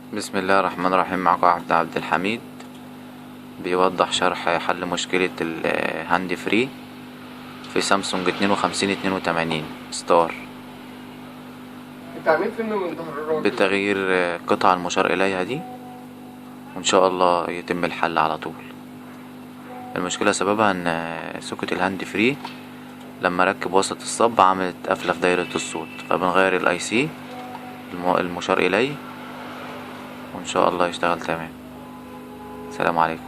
بسم الله الرحمن الرحيم. معكم عبد الحميد بيوضح شرح حل مشكلة الهاند فري في سامسونج 5282 ستار التعميد فين من ظهر الراجل بتغيير قطع المشار إليها دي، وإن شاء الله يتم الحل على طول. المشكلة سببها إن سوكت الهاند فري لما ركب وسط الصب عملت قفلة في دايرة الصوت، فبنغير الاي سي المشار إليه وإن شاء الله يشتغل تمام. السلام عليكم.